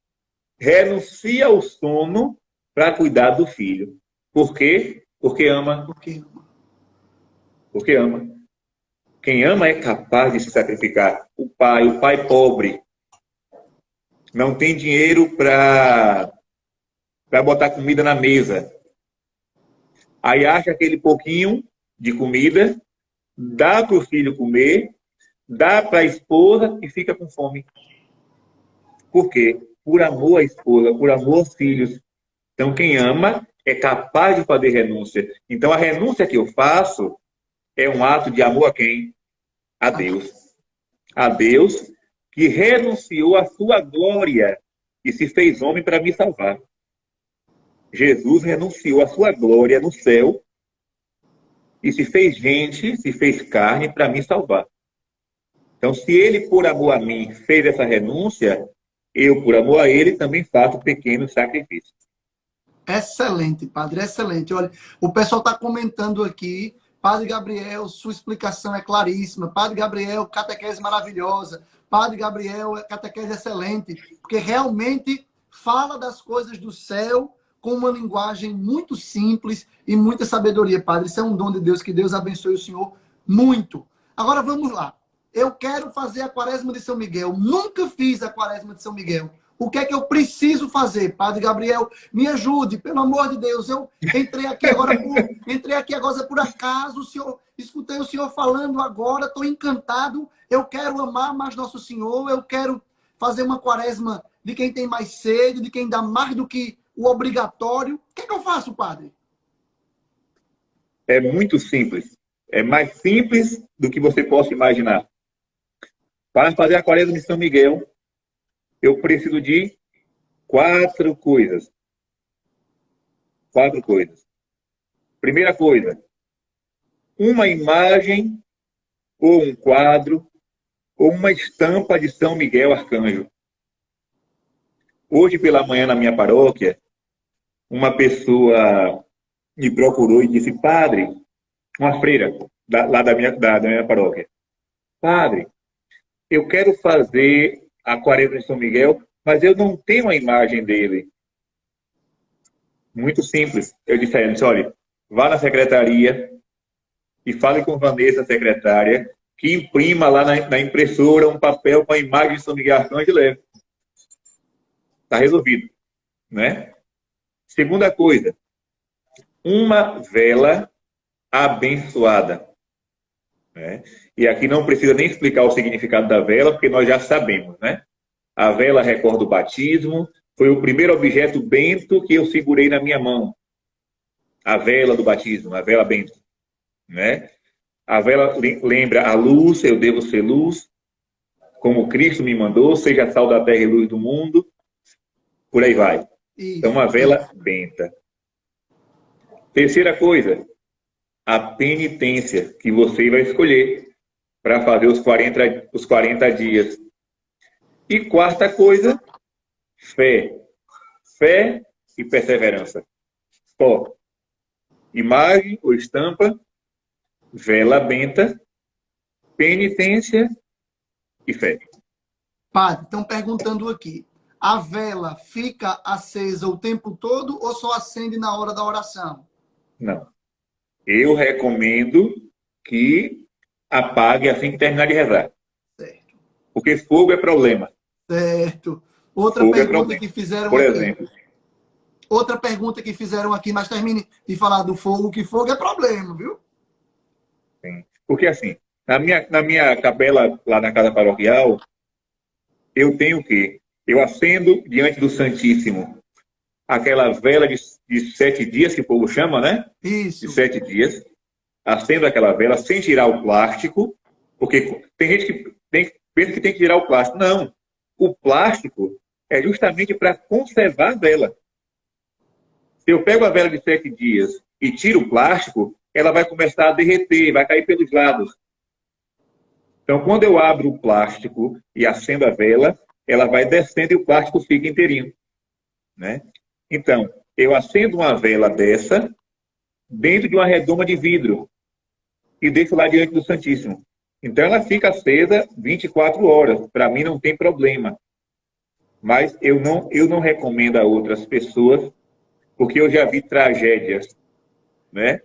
renuncia ao sono para cuidar do filho. Por quê? Porque ama. Porque Porque ama. Quem ama é capaz de se sacrificar. O pai pobre, não tem dinheiro para botar comida na mesa. Aí acha aquele pouquinho de comida, dá para o filho comer, dá para a esposa e fica com fome. Por quê? Por amor à esposa, por amor aos filhos. Então, quem ama é capaz de fazer renúncia. Então, a renúncia que eu faço é um ato de amor a quem? A Deus. A Deus que renunciou à sua glória e se fez homem para me salvar. Jesus renunciou à sua glória no céu e se fez gente, se fez carne para me salvar. Então, se ele, por amor a mim, fez essa renúncia, eu, por amor a ele, também faço pequenos sacrifícios. excelente, padre, excelente. Olha, o pessoal está comentando aqui. Padre Gabriel, sua explicação é claríssima. Padre Gabriel, catequese maravilhosa. Padre Gabriel, catequese excelente. Porque realmente fala das coisas do céu com uma linguagem muito simples e muita sabedoria, padre. Isso é um dom de Deus, que Deus abençoe o senhor muito. Agora vamos lá. Eu quero fazer a Quaresma de São Miguel. Nunca fiz a Quaresma de São Miguel. O que é que eu preciso fazer? Padre Gabriel, me ajude, pelo amor de Deus. Eu entrei aqui agora por acaso, escutei o senhor falando agora, estou encantado. Eu quero amar mais Nosso Senhor, eu quero fazer uma quaresma de quem tem mais sede, de quem dá mais do que o obrigatório. O que é que eu faço, padre? É muito simples. É mais simples do que você possa imaginar. Para fazer a Quaresma de São Miguel, eu preciso de 4 coisas. 4 coisas. Primeira coisa, uma imagem ou um quadro ou uma estampa de São Miguel Arcanjo. Hoje pela manhã na minha paróquia, uma pessoa me procurou e disse: padre, uma freira lá da minha paróquia, padre, eu quero fazer a Quaresma de São Miguel, mas eu não tenho a imagem dele. Muito simples. Eu disse a ele: olha, vá na secretaria e fale com Vanessa, secretária, que imprima lá na impressora um papel com a imagem de São Miguel Arcanjo e leve. Está resolvido, né? Segunda coisa, uma vela abençoada. Né? E aqui não precisa nem explicar o significado da vela, porque nós já sabemos, né? A vela recorda o batismo, foi o primeiro objeto bento que eu segurei na minha mão. A vela do batismo, a vela bento. Né? A vela lembra a luz, eu devo ser luz, como Cristo me mandou, seja sal da terra e luz do mundo, por aí vai. Isso. Então, uma vela benta. Terceira coisa, a penitência que você vai escolher para fazer os 40 dias. E quarta coisa, fé. Fé e perseverança. Só. Imagem ou estampa, vela benta, penitência e fé. Padre, estão perguntando aqui. a vela fica acesa o tempo todo ou só acende na hora da oração? Não. Eu recomendo que apague assim que terminar de rezar. Certo. Porque fogo é problema. Certo. Outra Fogo é pergunta problema. que fizeram Por aqui. exemplo, Outra pergunta que fizeram aqui, mas termine de falar do fogo, que fogo é problema, viu? sim. Porque assim, na minha capela, lá na casa paroquial, eu tenho o quê? Eu acendo diante do Santíssimo aquela vela de 7 dias, que o povo chama, né? De Isso. 7 dias. Acendo aquela vela sem tirar o plástico, porque tem gente que pensa que tem que tirar o plástico. Não. O plástico é justamente para conservar a vela. Se eu pego a vela de 7 dias e tiro o plástico, ela vai começar a derreter, vai cair pelos lados. Então, quando eu abro o plástico e acendo a vela, ela vai descendo e o plástico fica inteirinho, né? Então, eu acendo uma vela dessa dentro de uma redoma de vidro e deixo lá diante do Santíssimo. Então, ela fica acesa 24 horas. Para mim, não tem problema. Mas eu não recomendo a outras pessoas, porque eu já vi tragédias, né?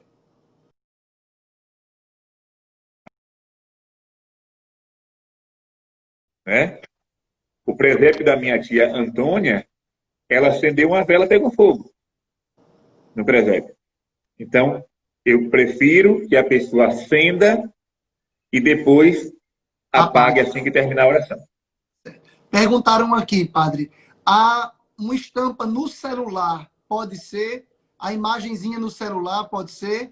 né? O presépio da minha tia Antônia, ela acendeu uma vela e pegou fogo no presépio. Então, eu prefiro que a pessoa acenda e depois apague Apague. assim que terminar a oração. Perguntaram aqui, padre, uma estampa no celular pode ser? A imagenzinha no celular pode ser?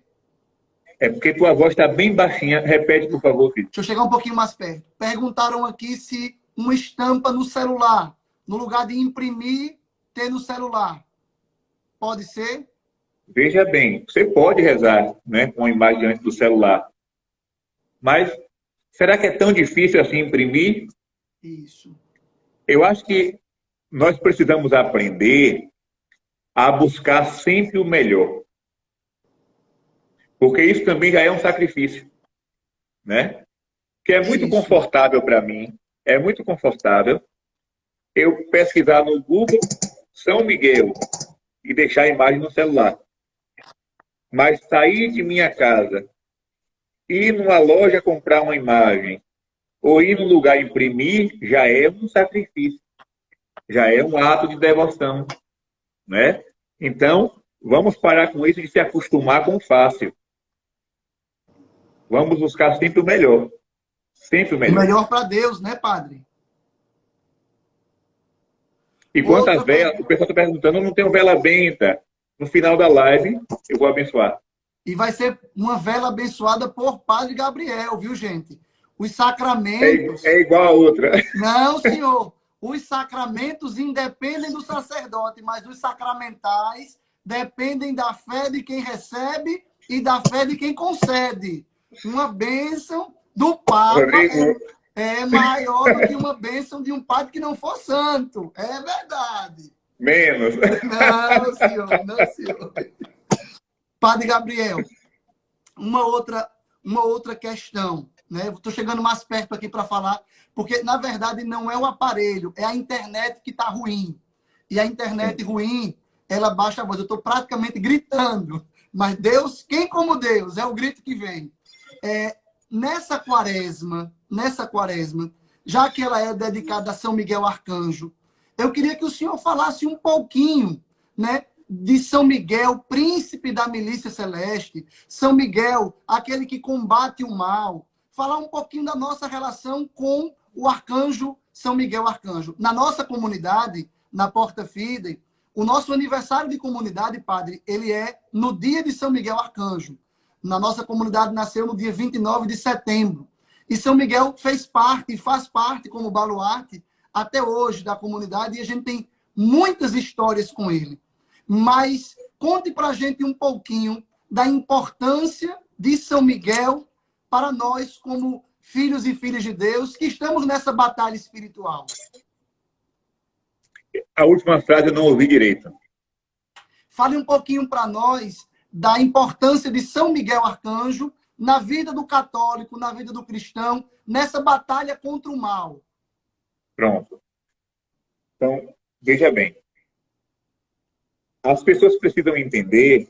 É porque tua voz está bem baixinha. Repete, por favor, filho. Deixa eu chegar um pouquinho mais perto. Perguntaram aqui se uma estampa no celular, no lugar de imprimir, ter no celular. Pode ser? Veja bem, você pode rezar, né, com a imagem diante do celular, mas será que é tão difícil assim imprimir? Isso. Eu acho que nós precisamos aprender a buscar sempre o melhor, porque isso também já é um sacrifício, né? Que é muito Isso. confortável para mim, é muito confortável eu pesquisar no Google São Miguel e deixar a imagem no celular. Mas sair de minha casa, ir numa loja comprar uma imagem, ou ir num lugar imprimir, já é um sacrifício, já é um ato de devoção, né? Então, vamos parar com isso de se acostumar com o fácil. Vamos buscar sempre o melhor. Sempre o O melhor. melhor para Deus, né, padre? E quantas Outra velas, o pergunta. pessoal está perguntando, eu não tenho vela benta. No final da live, eu vou abençoar. E vai ser uma vela abençoada por Padre Gabriel, viu, gente? Os É, sacramentos. é igual a outra. Não, senhor. Os sacramentos independem do sacerdote, mas os sacramentais dependem da fé de quem recebe e da fé de quem concede. Uma bênção do Papa é maior do que uma bênção de um padre que não for santo. É verdade. Menos. Não, senhor, não, senhor. Padre Gabriel, uma outra questão, né? Estou chegando mais perto aqui para falar, porque na verdade não é o aparelho, é a internet que está ruim. E a internet ruim, ela baixa a voz. Eu estou praticamente gritando, mas Deus, quem como Deus, é o grito que vem. Nessa quaresma, já que ela é dedicada a São Miguel Arcanjo, eu queria que o senhor falasse um pouquinho, né, de São Miguel, príncipe da milícia celeste, São Miguel, aquele que combate o mal, falar um pouquinho da nossa relação com o arcanjo São Miguel Arcanjo. Na nossa comunidade, na Porta Fidei, o nosso aniversário de comunidade, padre, ele é no dia de São Miguel Arcanjo. Na nossa comunidade nasceu no dia 29 de setembro. E São Miguel fez parte e faz parte como baluarte até hoje da comunidade e a gente tem muitas histórias com ele. Mas conte para a gente um pouquinho da importância de São Miguel para nós como filhos e filhas de Deus que estamos nessa batalha espiritual. A última frase eu não ouvi direito. Fale um pouquinho para nós da importância de São Miguel Arcanjo na vida do católico, na vida do cristão, nessa batalha contra o mal. Pronto. Então, veja bem, as pessoas precisam entender,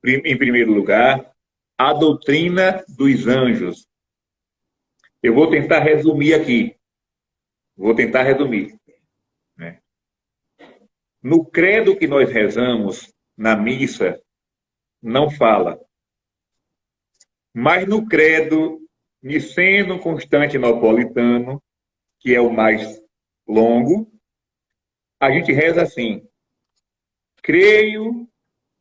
em primeiro lugar, a doutrina dos anjos. Eu vou tentar resumir aqui. Vou tentar resumir, né? No credo que nós rezamos na missa, não fala. Mas no credo niceno-constantinopolitano, que é o mais longo, a gente reza assim: creio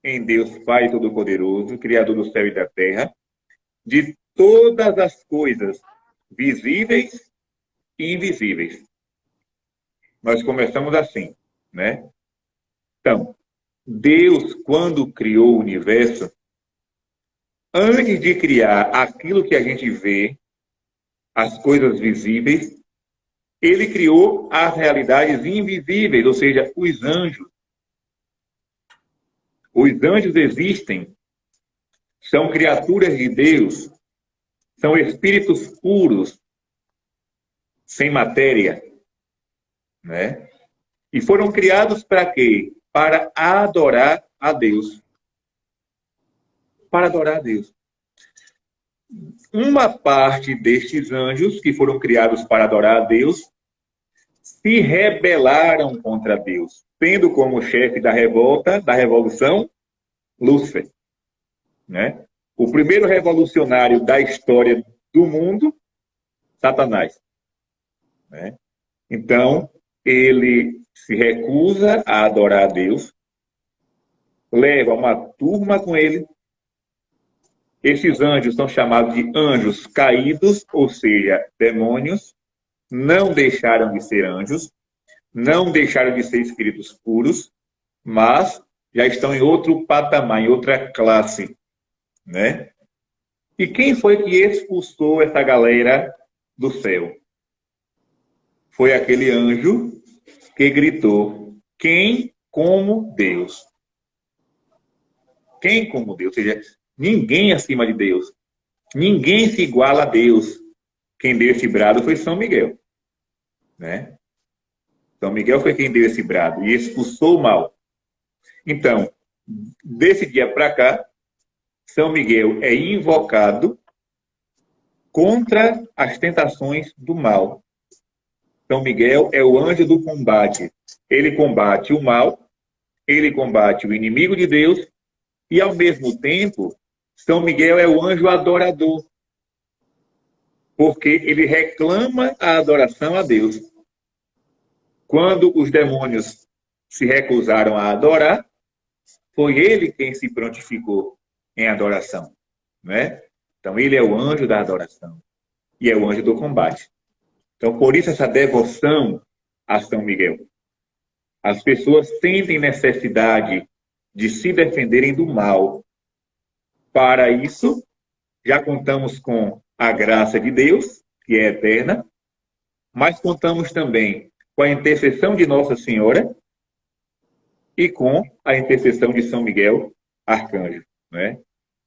em Deus Pai Todo-Poderoso, Criador do céu e da terra, de todas as coisas visíveis e invisíveis. Nós começamos assim, né? Então, Deus, quando criou o universo, antes de criar aquilo que a gente vê, as coisas visíveis, ele criou as realidades invisíveis, ou seja, os anjos. Os anjos existem, são criaturas de Deus, são espíritos puros, sem matéria, né? E foram criados para quê? Para adorar a Deus. Para adorar a Deus. Uma parte destes anjos, que foram criados para adorar a Deus, se rebelaram contra Deus, tendo como chefe da revolta, da revolução, Lúcifer, né? O primeiro revolucionário da história do mundo, Satanás, né? Então, ele se recusa a adorar a Deus, leva uma turma com ele. Esses anjos são chamados de anjos caídos, ou seja, demônios, não deixaram de ser anjos, não deixaram de ser espíritos puros, mas já estão em outro patamar, em outra classe, né? E quem foi que expulsou essa galera do céu? Foi aquele anjo que gritou: quem como Deus? Quem como Deus? Ou seja, ninguém acima de Deus. Ninguém se iguala a Deus. Quem deu esse brado foi São Miguel, né? São Miguel foi quem deu esse brado e expulsou o mal. Então, desse dia para cá, São Miguel é invocado contra as tentações do mal. São Miguel é o anjo do combate. Ele combate o mal, ele combate o inimigo de Deus e, ao mesmo tempo, São Miguel é o anjo adorador, porque ele reclama a adoração a Deus. Quando os demônios se recusaram a adorar, foi ele quem se prontificou em adoração, né? Então, ele é o anjo da adoração e é o anjo do combate. Então, por isso, essa devoção a São Miguel. As pessoas sentem necessidade de se defenderem do mal. Para isso, já contamos com a graça de Deus, que é eterna, mas contamos também com a intercessão de Nossa Senhora e com a intercessão de São Miguel, arcanjo, né?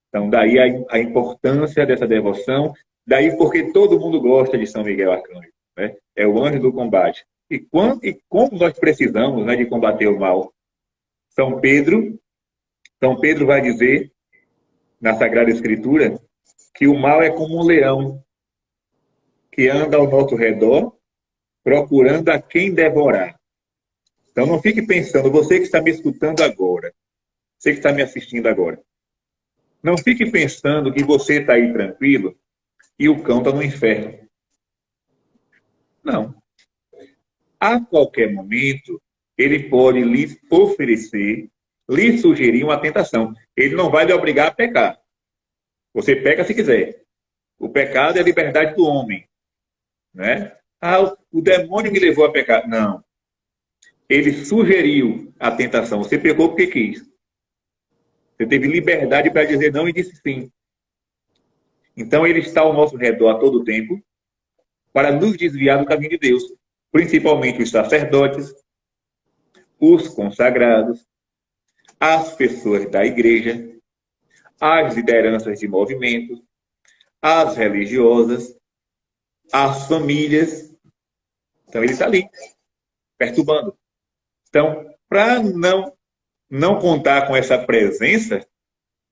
Então, daí a importância dessa devoção, daí porque todo mundo gosta de São Miguel Arcanjo, né? É o anjo do combate. E como nós precisamos, né, de combater o mal? São Pedro vai dizer, na Sagrada Escritura, que o mal é como um leão que anda ao nosso redor procurando a quem devorar. Então, não fique pensando, você que está me escutando agora, você que está me assistindo agora, não fique pensando que você está aí tranquilo e o cão está no inferno. Não. A qualquer momento, ele pode lhe oferecer, lhe sugerir uma tentação. Ele não vai lhe obrigar a pecar. Você peca se quiser. O pecado é a liberdade do homem, né? Ah, o demônio me levou a pecar. Não. Ele sugeriu a tentação. Você pecou porque quis. Você teve liberdade para dizer não e disse sim. Então, ele está ao nosso redor a todo tempo para nos desviar do caminho de Deus. Principalmente os sacerdotes, os consagrados, as pessoas da igreja, as lideranças de movimentos, as religiosas, as famílias. Então, ele está ali, perturbando. Então, para não contar com essa presença,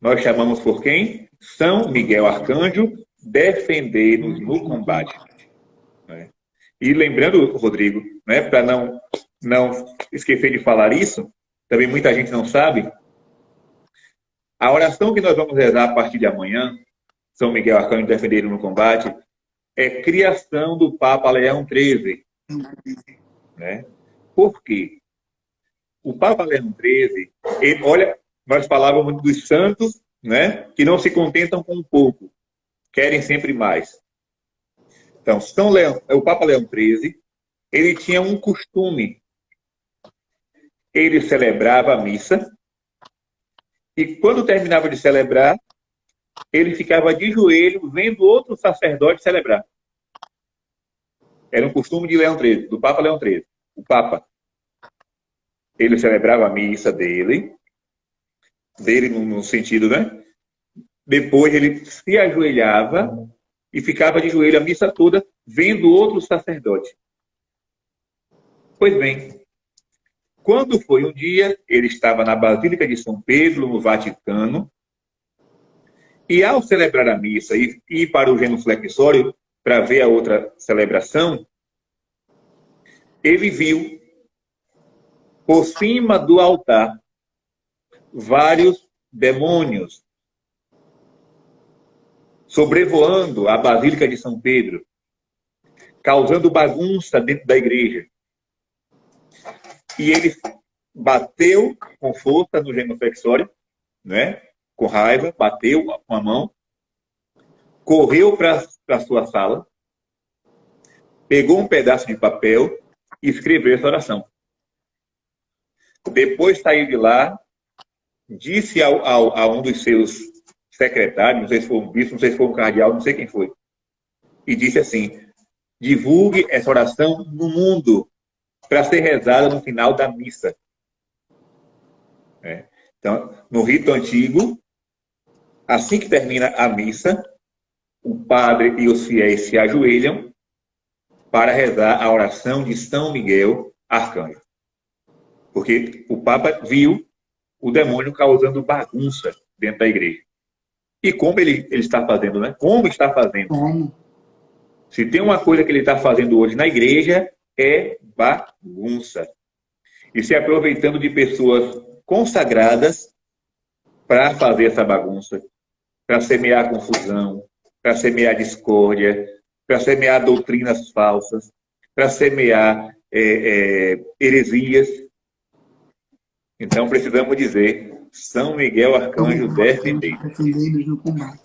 nós chamamos por quem? São Miguel Arcanjo, defender-nos no combate. Né? E lembrando, Rodrigo, né, para não esquecer de falar isso, também muita gente não sabe, a oração que nós vamos rezar a partir de amanhã, São Miguel Arcanjo, defender-nos no combate, é criação do Papa Leão XIII. Né? Por quê? O Papa Leão XIII, olha, nós falávamos dos santos, né, que não se contentam com pouco, querem sempre mais. Então, o Papa Leão XIII, ele tinha um costume. Ele celebrava a missa e, quando terminava de celebrar, ele ficava de joelho vendo outro sacerdote celebrar. Era um costume de Leão XIII, do Papa Leão XIII. O Papa, ele celebrava a missa dele no sentido, né? Depois ele se ajoelhava e ficava de joelho a missa toda, vendo outro sacerdote. Pois bem, quando foi um dia, ele estava na Basílica de São Pedro, no Vaticano, e ao celebrar a missa e ir para o genuflexório para ver a outra celebração, ele viu, por cima do altar, vários demônios sobrevoando a Basílica de São Pedro, causando bagunça dentro da igreja. E ele bateu com força no genuflexório, né? Com raiva, bateu com a mão, correu para a sua sala, pegou um pedaço de papel e escreveu essa oração. Depois saiu de lá, disse a um dos seus secretários, não sei se foi um bispo, não sei se foi um cardeal, não sei quem foi, e disse assim: divulgue essa oração no mundo para ser rezada no final da missa. Então, no rito antigo, assim que termina a missa, o padre e os fiéis se ajoelham para rezar a oração de São Miguel Arcanjo. Porque o Papa viu o demônio causando bagunça dentro da igreja. E como ele está fazendo, né? Como está fazendo? Se tem uma coisa que ele está fazendo hoje na igreja, é bagunça. E se aproveitando de pessoas consagradas para fazer essa bagunça, para semear confusão, para semear discórdia, para semear doutrinas falsas, para semear heresias. Então precisamos dizer: São Miguel Arcanjo, defendei-nos no combate.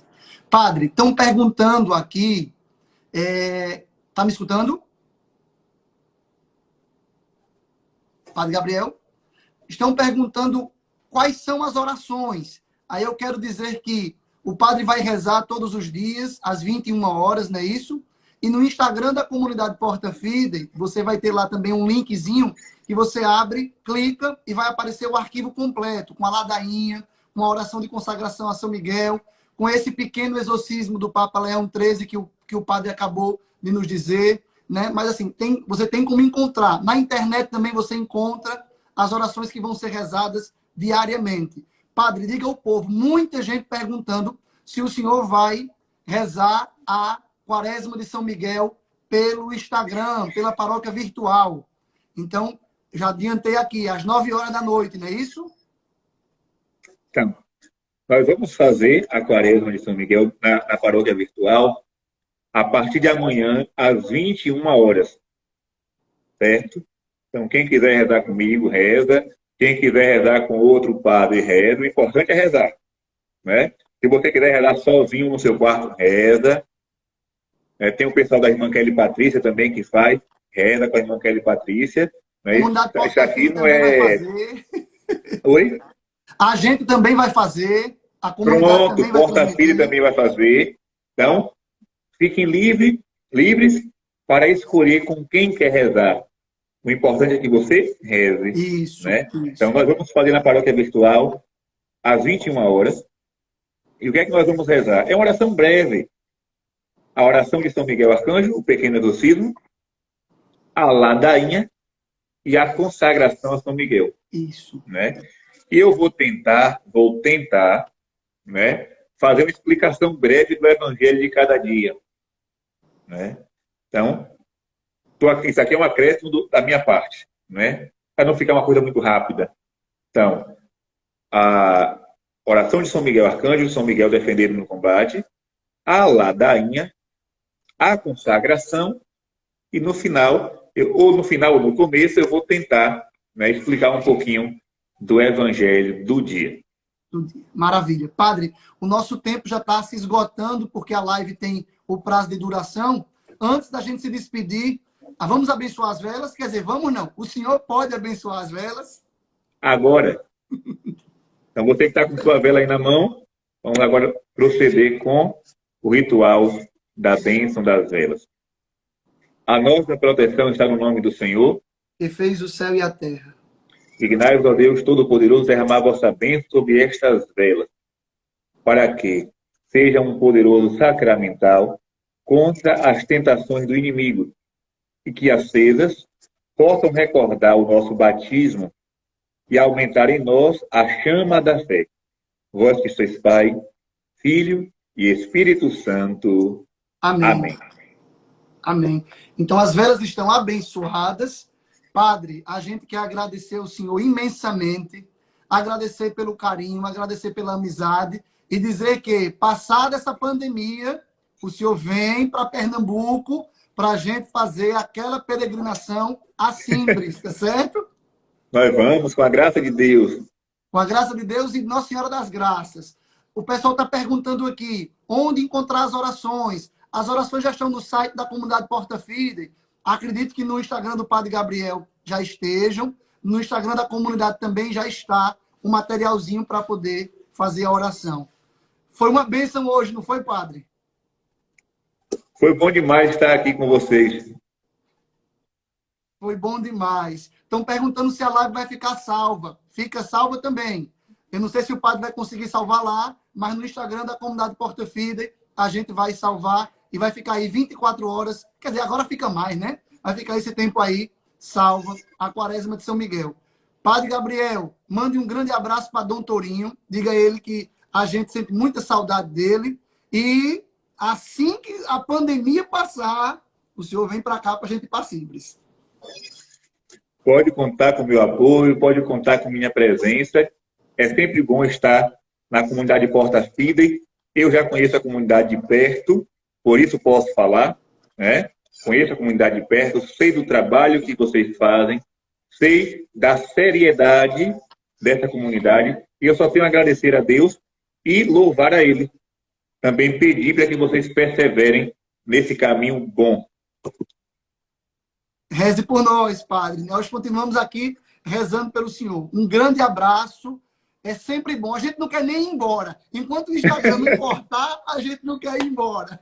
Padre, estão perguntando aqui, tá me escutando? Padre Gabriel? Estão perguntando quais são as orações. Aí eu quero dizer que o padre vai rezar todos os dias, às 21 horas, não é isso? E no Instagram da comunidade Porta Fidei, você vai ter lá também um linkzinho que você abre, clica e vai aparecer o arquivo completo, com a ladainha, com a oração de consagração a São Miguel, com esse pequeno exorcismo do Papa Leão XIII que o padre acabou de nos dizer, né? Mas assim, você tem como encontrar. Na internet também você encontra as orações que vão ser rezadas diariamente. Padre, diga ao povo, muita gente perguntando se o senhor vai rezar a Quaresma de São Miguel pelo Instagram, pela paróquia virtual. Então, já adiantei aqui, às 9 horas da noite, não é isso? Então, nós vamos fazer a Quaresma de São Miguel na paróquia virtual a partir de amanhã, às 21 horas. Certo? Então, quem quiser rezar comigo, reza. Quem quiser rezar com outro padre, reza. O importante é rezar. Né? Se você quiser rezar sozinho no seu quarto, reza. Tem o pessoal da irmã Kelly Patrícia também que faz. Reza com a irmã Kelly Patrícia. Né? Isso aqui não é... Oi? A gente também vai fazer. A comunidade Pronto, também vai Porta Fidei também vai fazer. Então, fiquem livres para escolher com quem quer rezar. O importante é que você reze. Isso, né? isso. Então, nós vamos fazer na paróquia virtual às 21 horas. E o que é que nós vamos rezar? É uma oração breve. A oração de São Miguel Arcanjo, o pequeno exorcismo, a ladainha e a consagração a São Miguel, Isso. né? E eu vou tentar, né, fazer uma explicação breve do Evangelho de cada dia, né? Então, isso aqui é um acréscimo da minha parte, né? Para não ficar uma coisa muito rápida. Então, a oração de São Miguel Arcanjo, São Miguel defendendo no combate, a ladainha, a consagração e no final, ou no final ou no começo, eu vou tentar, né, explicar um pouquinho do Evangelho do dia. Maravilha. Padre, o nosso tempo já está se esgotando, porque a live tem o prazo de duração. Antes da gente se despedir, vamos abençoar as velas? Quer dizer, vamos não. O senhor pode abençoar as velas? Agora. Então, você que está com sua vela aí na mão, vamos agora proceder com o ritual da bênção das velas. A nossa proteção está no nome do Senhor, que fez o céu e a terra. Dignai-vos, ó Deus Todo-Poderoso, derramar vossa bênção sobre estas velas, para que seja um poderoso sacramental contra as tentações do inimigo, e que acesas possam recordar o nosso batismo e aumentar em nós a chama da fé. Vós que sois Pai, Filho e Espírito Santo. Amém. Amém. Amém. Então as velas estão abençoadas. Padre, a gente quer agradecer ao senhor imensamente, agradecer pelo carinho, agradecer pela amizade e dizer que, passada essa pandemia, o senhor vem para Pernambuco para a gente fazer aquela peregrinação a Simbres, tá certo? Nós vamos, com a graça de Deus. Com a graça de Deus e Nossa Senhora das Graças. O pessoal está perguntando aqui, onde encontrar as orações? As orações já estão no site da comunidade Porta Fidei. Acredito que no Instagram do Padre Gabriel já estejam. No Instagram da comunidade também já está um materialzinho para poder fazer a oração. Foi uma bênção hoje, não foi, Padre? Foi bom demais estar aqui com vocês. Foi bom demais. Estão perguntando se a live vai ficar salva. Fica salva também. Eu não sei se o Padre vai conseguir salvar lá, mas no Instagram da comunidade Porta Fidei a gente vai salvar e vai ficar aí 24 horas. Quer dizer, agora fica mais, né? Vai ficar esse tempo aí, salva a Quaresma de São Miguel. Padre Gabriel, mande um grande abraço para Dom Torinho. Diga a ele que a gente sente muita saudade dele. E assim que a pandemia passar, o senhor vem para cá para a gente ir para Simbres. Pode contar com o meu apoio, pode contar com minha presença. É sempre bom estar na comunidade Porta Fidei. Eu já conheço a comunidade de perto, por isso posso falar, né? Conheço a comunidade de perto, sei do trabalho que vocês fazem, sei da seriedade dessa comunidade, e eu só tenho a agradecer a Deus e louvar a Ele. Também pedir para que vocês perseverem nesse caminho bom. Reze por nós, Padre. Nós continuamos aqui rezando pelo senhor. Um grande abraço. É sempre bom. A gente não quer nem ir embora. Enquanto o Instagram não cortar, a gente não quer ir embora.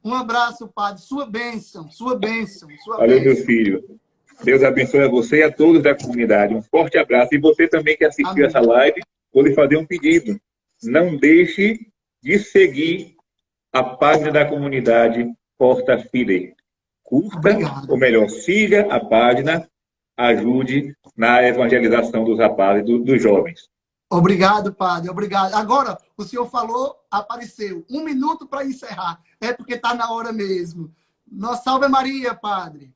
Um abraço, Padre. Sua bênção, sua bênção. Valeu, meu filho. Deus abençoe a você e a todos da comunidade. Um forte abraço. E você também que assistiu essa live, vou lhe fazer um pedido. Não deixe de seguir a página da comunidade Porta Fidei. Curta, ou melhor, siga a página, ajude na evangelização dos rapazes, dos jovens. Obrigado, Padre, obrigado. Agora, o senhor falou, apareceu. 1 minuto para encerrar. É porque está na hora mesmo. Nossa Salve Maria, Padre.